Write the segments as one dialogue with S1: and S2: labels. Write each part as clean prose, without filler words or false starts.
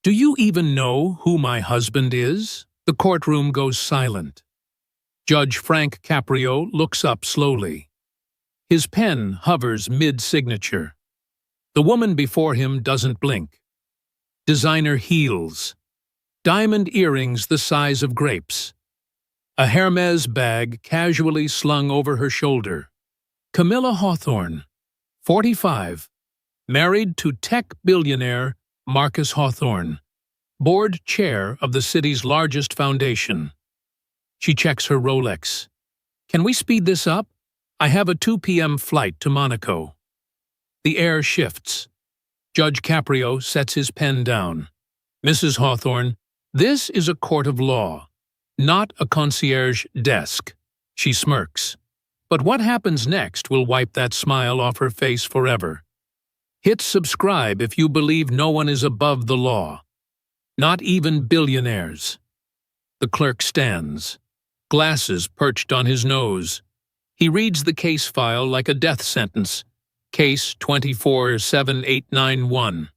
S1: Do you even know who my husband is? The courtroom goes silent. Judge Frank Caprio looks up slowly. His pen hovers mid-signature. The woman before him doesn't blink. Designer heels. Diamond earrings the size of grapes. A Hermes bag casually slung over her shoulder. Camilla Hawthorne, 45, married to tech billionaire Marcus Hawthorne, board chair of the city's largest foundation. She checks her Rolex. Can we speed this up? I have a 2 p.m. flight to Monaco. The air shifts. Judge Caprio sets his pen down. Mrs. Hawthorne, this is a court of law, not a concierge desk. She smirks. But what happens next will wipe that smile off her face forever. Hit subscribe if you believe no one is above the law. Not even billionaires. The clerk stands, glasses perched on his nose. He reads the case file like a death sentence. Case 247891.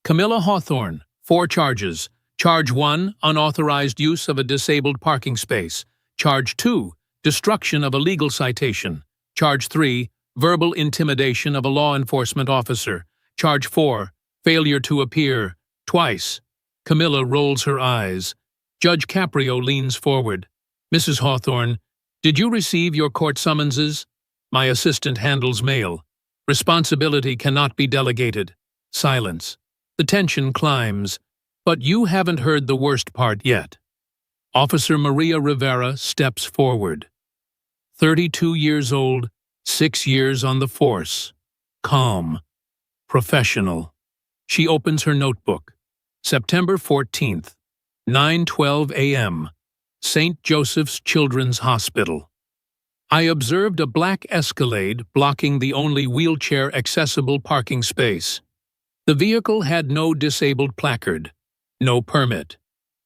S1: Camilla Hawthorne, 4 charges. Charge 1, unauthorized use of a disabled parking space. Charge 2, destruction of a legal citation. Charge 3, verbal intimidation of a law enforcement officer. Charge 4, failure to appear, twice. Camilla rolls her eyes. Judge Caprio leans forward. Mrs. Hawthorne, did you receive your court summonses? My assistant handles mail. Responsibility cannot be delegated. Silence. The tension climbs. But you haven't heard the worst part yet. Officer Maria Rivera steps forward. 32 years old, 6 years on the force. Calm. Professional. She opens her notebook. September 14th, 9:12 a.m., St. Joseph's Children's Hospital. I observed a black Escalade blocking the only wheelchair-accessible parking space. The vehicle had no disabled placard. No permit.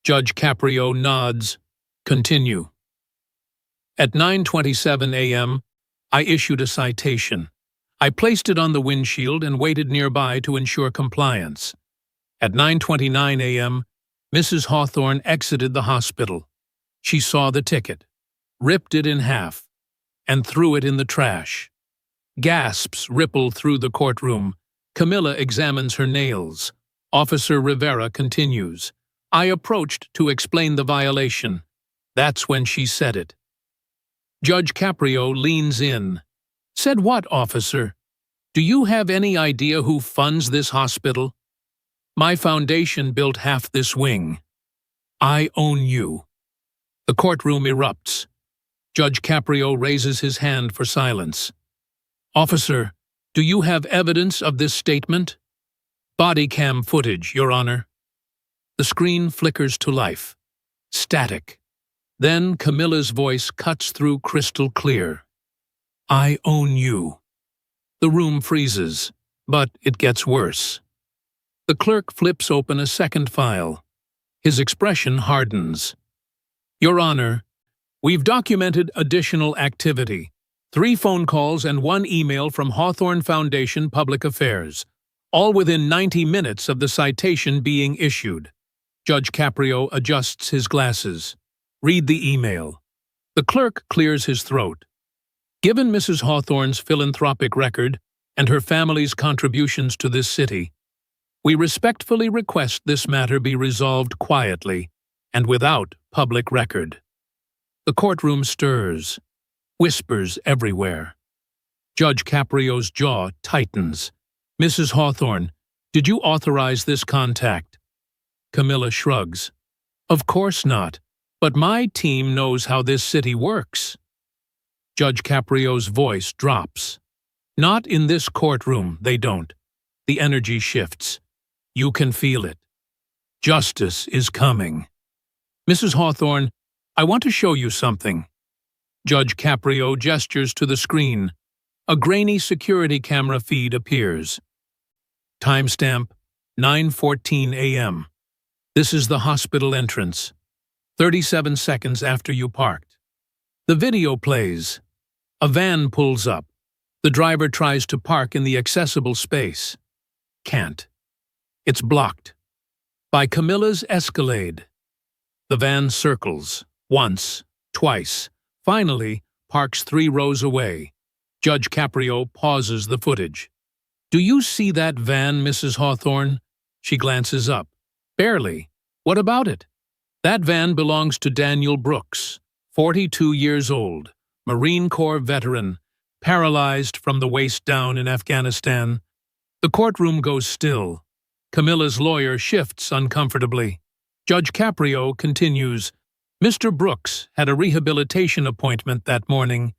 S1: Judge Caprio nods. Continue. At 9:27 a.m., I issued a citation. I placed it on the windshield and waited nearby to ensure compliance. At 9:29 a.m., Mrs. Hawthorne exited the hospital. She saw the ticket, ripped it in half, and threw it in the trash. Gasps ripple through the courtroom. Camilla examines her nails. Officer Rivera continues. I approached to explain the violation. That's when she said it. Judge Caprio leans in. Said what, officer? Do you have any idea who funds this hospital? My foundation built half this wing. I own you. The courtroom erupts. Judge Caprio raises his hand for silence. Officer, do you have evidence of this statement? Body cam footage, Your Honor. The screen flickers to life. Static. Then Camilla's voice cuts through crystal clear. I own you. The room freezes, but it gets worse. The clerk flips open a second file. His expression hardens. Your Honor, we've documented additional activity. 3 phone calls and 1 email from Hawthorne Foundation Public Affairs, all within 90 minutes of the citation being issued. Judge Caprio adjusts his glasses. Read the email. The clerk clears his throat. Given Mrs. Hawthorne's philanthropic record and her family's contributions to this city, we respectfully request this matter be resolved quietly and without public record. The courtroom stirs. Whispers everywhere. Judge Caprio's jaw tightens. Mrs. Hawthorne, did you authorize this contact? Camilla shrugs. Of course not, but my team knows how this city works. Judge Caprio's voice drops. Not in this courtroom, they don't. The energy shifts. You can feel it. Justice is coming. Mrs. Hawthorne, I want to show you something. Judge Caprio gestures to the screen. A grainy security camera feed appears. Timestamp 9:14 a.m. This is the hospital entrance. 37 seconds after you parked. The video plays. A van pulls up. The driver tries to park in the accessible space. Can't. It's blocked. By Camilla's Escalade. The van circles, once, twice, finally parks 3 rows away. Judge Caprio pauses the footage. "Do you see that van, Mrs. Hawthorne?" She glances up. "Barely. What about it?" "That van belongs to Daniel Brooks, 42 years old, Marine Corps veteran, paralyzed from the waist down in Afghanistan." The courtroom goes still. Camilla's lawyer shifts uncomfortably. Judge Caprio continues, "Mr. Brooks had a rehabilitation appointment that morning,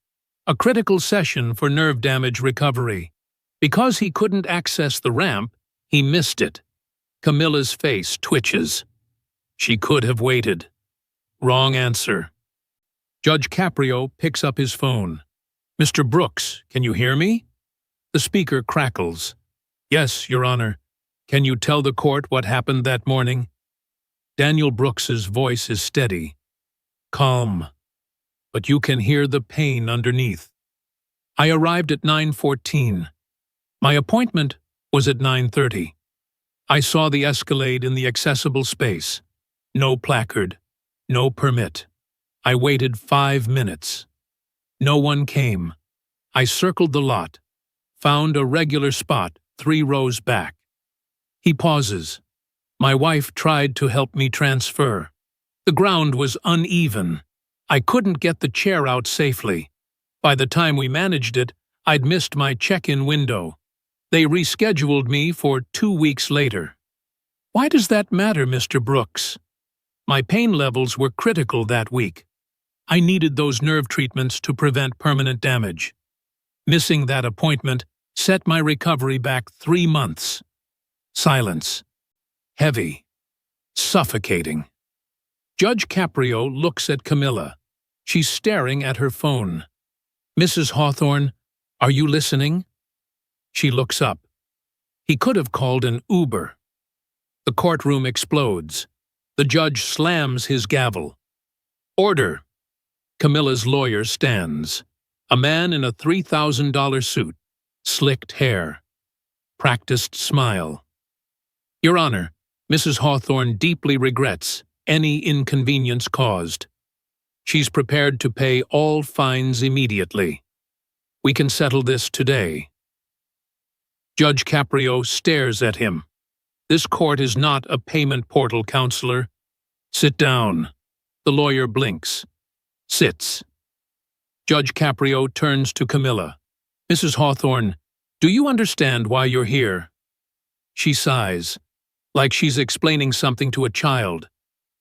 S1: a critical session for nerve damage recovery. Because he couldn't access the ramp, he missed it." Camilla's face twitches. She could have waited. Wrong answer. Judge Caprio picks up his phone. "Mr. Brooks, can you hear me?" The speaker crackles. "Yes, Your Honor. Can you tell the court what happened that morning?" Daniel Brooks's voice is steady, calm, but you can hear the pain underneath. "I arrived at 9:14. My appointment was at 9:30. I saw the Escalade in the accessible space. No placard, no permit. I waited 5 minutes. No one came. I circled the lot, found a regular spot 3 rows back." He pauses. "My wife tried to help me transfer. The ground was uneven. I couldn't get the chair out safely. By the time we managed it, I'd missed my check-in window. They rescheduled me for 2 weeks later." "Why does that matter, Mr. Brooks?" "My pain levels were critical that week. I needed those nerve treatments to prevent permanent damage. Missing that appointment set my recovery back 3 months." Silence. Heavy. Suffocating. Judge Caprio looks at Camilla. She's staring at her phone. "Mrs. Hawthorne, are you listening?" She looks up. He could have called an Uber. The courtroom explodes. The judge slams his gavel. "Order." Camilla's lawyer stands. A man in a $3,000 suit, slicked hair, practiced smile. "Your Honor, Mrs. Hawthorne deeply regrets any inconvenience caused. She's prepared to pay all fines immediately. We can settle this today." Judge Caprio stares at him. "This court is not a payment portal, counselor." "Sit down." The lawyer blinks. Sits. Judge Caprio turns to Camilla. "Mrs. Hawthorne, do you understand why you're here?" She sighs, like she's explaining something to a child.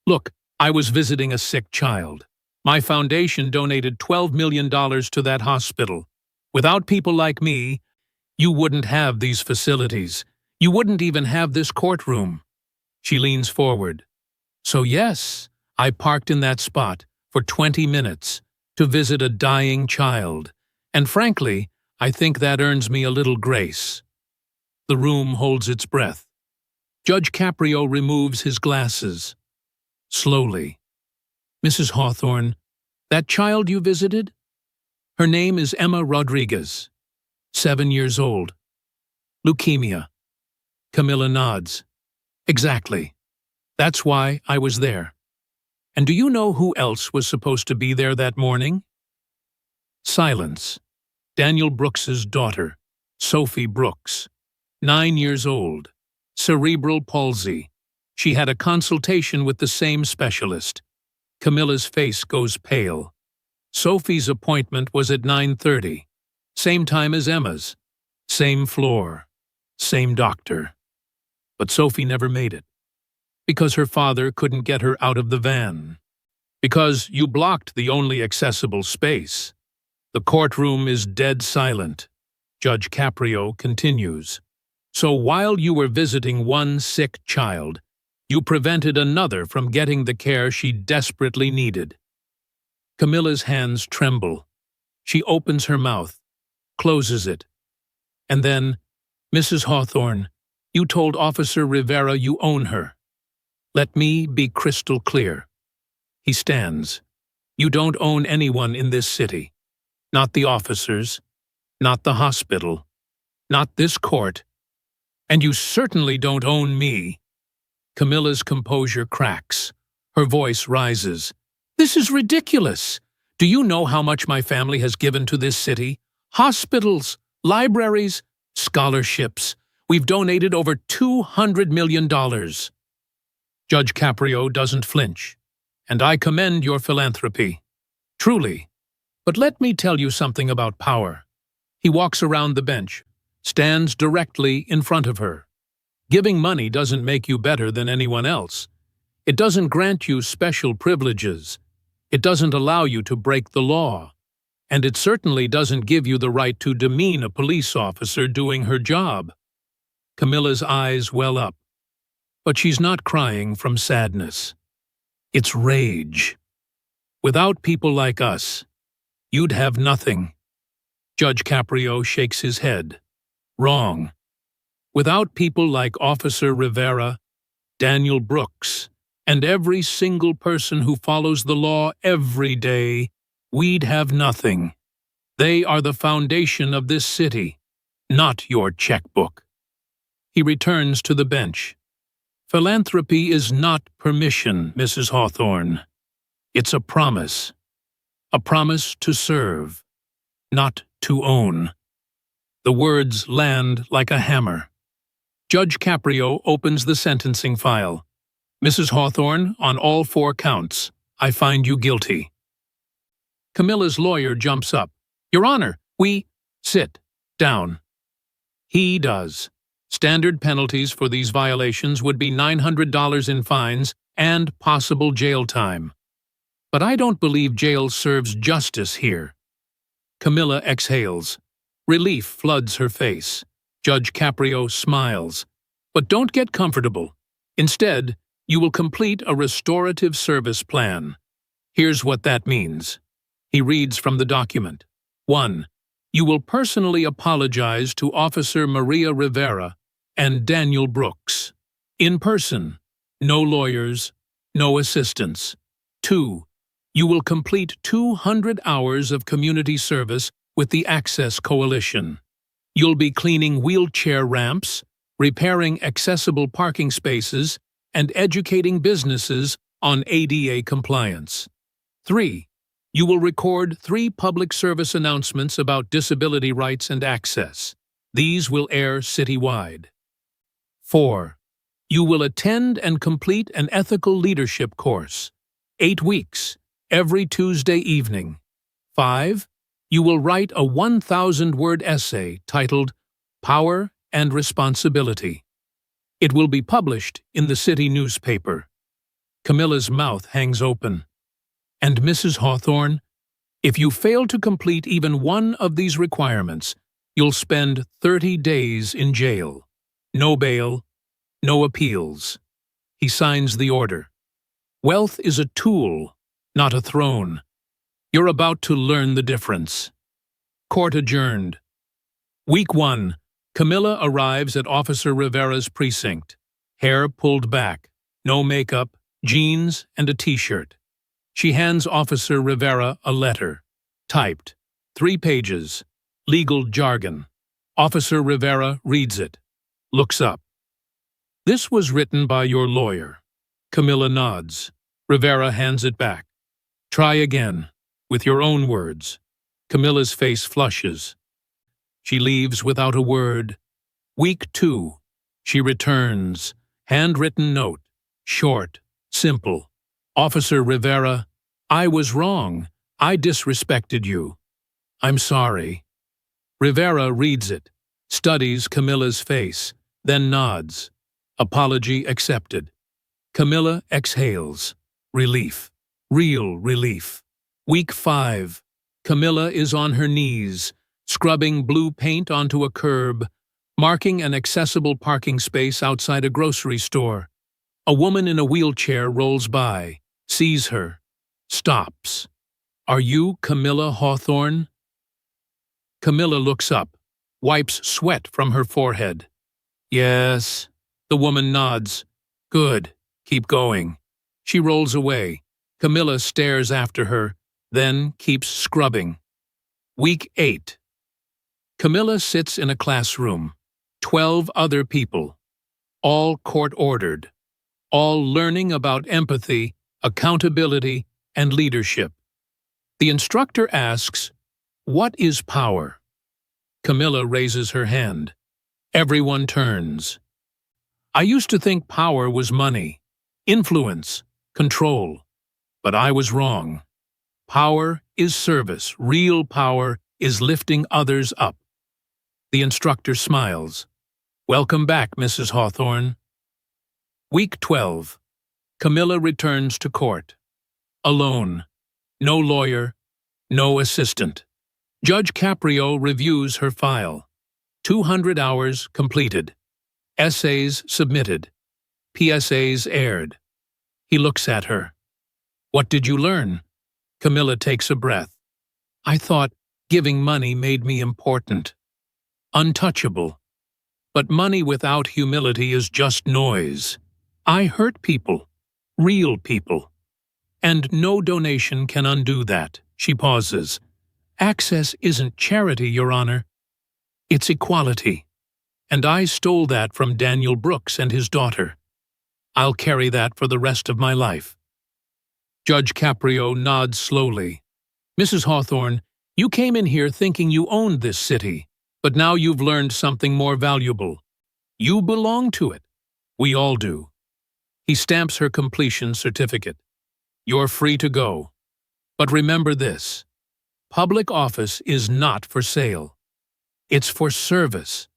S1: "Look, I was visiting a sick child. My foundation donated $12 million to that hospital. Without people like me, you wouldn't have these facilities. You wouldn't even have this courtroom." She leans forward. "So yes, I parked in that spot for 20 minutes to visit a dying child, and frankly, I think that earns me a little grace." The room holds its breath. Judge Caprio removes his glasses. Slowly. "Mrs. Hawthorne, that child you visited? Her name is Emma Rodriguez, 7 years old. Leukemia." Camilla nods. "Exactly. That's why I was there. And do you know who else was supposed to be there that morning?" Silence. Daniel Brooks's daughter, Sophie Brooks, 9 years old, cerebral palsy. She had a consultation with the same specialist. Camilla's face goes pale. Sophie's appointment was at 9:30, same time as Emma's, same floor, same doctor. But Sophie never made it. Because her father couldn't get her out of the van. Because you blocked the only accessible space. The courtroom is dead silent. Judge Caprio continues. "So while you were visiting one sick child, you prevented another from getting the care she desperately needed." Camilla's hands tremble. She opens her mouth, closes it. And then, "Mrs. Hawthorne, you told Officer Rivera you own her. Let me be crystal clear." He stands. "You don't own anyone in this city. Not the officers, not the hospital, not this court, and you certainly don't own me." Camilla's composure cracks. Her voice rises. This is ridiculous. Do you know how much my family has given to this city? Hospitals, libraries, scholarships. We've donated over $200 million. Judge Caprio doesn't flinch, and I commend your philanthropy. Truly. But let me tell you something about power. He walks around the bench, stands directly in front of her. Giving money doesn't make you better than anyone else. It doesn't grant you special privileges. It doesn't allow you to break the law. And it certainly doesn't give you the right to demean a police officer doing her job. Camilla's eyes well up. But she's not crying from sadness. It's rage. Without people like us, you'd have nothing. Judge Caprio shakes his head. Wrong. Without people like Officer Rivera, Daniel Brooks, and every single person who follows the law every day, we'd have nothing. They are the foundation of this city, not your checkbook. He returns to the bench. Philanthropy is not permission, Mrs. Hawthorne. It's a promise. A promise to serve, not to own. The words land like a hammer. Judge Caprio opens the sentencing file. Mrs. Hawthorne, on all 4 counts, I find you guilty. Camilla's lawyer jumps up. Your Honor, sit down. He does. Standard penalties for these violations would be $900 in fines and possible jail time. But I don't believe jail serves justice here. Camilla exhales. Relief floods her face. Judge Caprio smiles. But don't get comfortable. Instead, you will complete a restorative service plan. Here's what that means. He reads from the document. 1. You will personally apologize to Officer Maria Rivera and Daniel Brooks. In person. No lawyers, no assistants. 2. You will complete 200 hours of community service with the Access Coalition. You'll be cleaning wheelchair ramps, repairing accessible parking spaces, and educating businesses on ADA compliance. 3. You will record 3 public service announcements about disability rights and access. These will air citywide. 4. You will attend and complete an ethical leadership course. 8 weeks, every Tuesday evening. 5. You will write a 1,000-word essay titled Power and Responsibility. It will be published in the city newspaper. Camilla's mouth hangs open. And Mrs. Hawthorne, if you fail to complete even one of these requirements, you'll spend 30 days in jail. No bail, no appeals. He signs the order. Wealth is a tool, not a throne. You're about to learn the difference. Court adjourned. Week 1. Camilla arrives at Officer Rivera's precinct. Hair pulled back, no makeup, jeans, and a t-shirt. She hands Officer Rivera a letter. Typed. 3 pages. Legal jargon. Officer Rivera reads it. Looks up. This was written by your lawyer. Camilla nods. Rivera hands it back. Try again, with your own words. Camilla's face flushes. She leaves without a word. Week 2. She returns. Handwritten note. Short. Simple. Officer Rivera, I was wrong. I disrespected you. I'm sorry. Rivera reads it, studies Camilla's face, then nods. Apology accepted. Camilla exhales. Relief. Real relief. Week 5. Camilla is on her knees, scrubbing blue paint onto a curb, marking an accessible parking space outside a grocery store. A woman in a wheelchair rolls by, sees her, stops. Are you Camilla Hawthorne? Camilla looks up, wipes sweat from her forehead. Yes. The woman nods. Good. Keep going. She rolls away. Camilla stares after her, then keeps scrubbing. Week 8. Camilla sits in a classroom. 12 other people. All court-ordered. all learning about empathy, accountability, and leadership. The instructor asks, "What is power?" Camilla raises her hand. Everyone turns. I used to think power was money, influence, control. But I was wrong. Power is service. Real power is lifting others up. The instructor smiles. Welcome back, Mrs. Hawthorne. Week 12. Camilla returns to court. Alone. No lawyer. No assistant. Judge Caprio reviews her file. 200 hours completed. Essays submitted. PSAs aired. He looks at her. What did you learn? Camilla takes a breath. I thought giving money made me important. Untouchable. But money without humility is just noise. I hurt people. Real people. And no donation can undo that. She pauses. Access isn't charity, Your Honor. It's equality. And I stole that from Daniel Brooks and his daughter. I'll carry that for the rest of my life. Judge Caprio nods slowly. Mrs. Hawthorne, you came in here thinking you owned this city, but now you've learned something more valuable. You belong to it. We all do. He stamps her completion certificate. You're free to go. But remember this. Public office is not for sale. It's for service.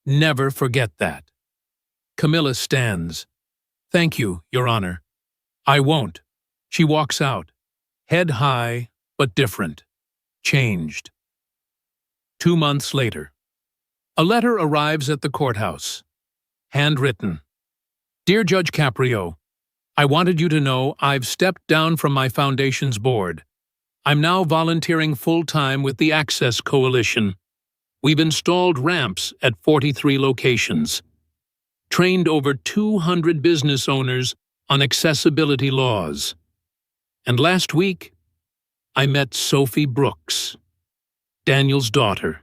S1: Never forget that. Camilla stands. Thank you, Your Honor. I won't. She walks out. Head high, but different. Changed. 2 months later. A letter arrives at the courthouse. Handwritten. Dear Judge Caprio, I wanted you to know I've stepped down from my foundation's board. I'm now volunteering full-time with the Access Coalition. We've installed ramps at 43 locations, trained over 200 business owners on accessibility laws. And last week, I met Sophie Brooks, Daniel's daughter.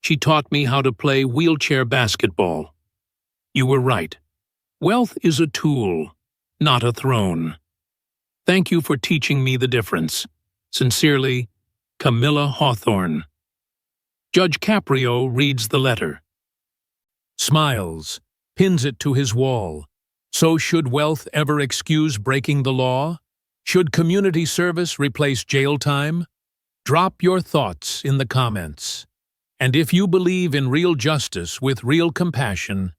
S1: She taught me how to play wheelchair basketball. You were right. Wealth is a tool, not a throne. Thank you for teaching me the difference. Sincerely, Camilla Hawthorne. Judge Caprio reads the letter. Smiles, pins it to his wall. So should wealth ever excuse breaking the law? Should community service replace jail time? Drop your thoughts in the comments. And if you believe in real justice with real compassion,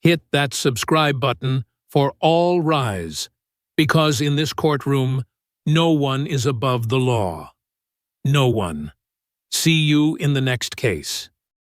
S1: hit that subscribe button for All Rise, because in this courtroom, no one is above the law. No one. See you in the next case.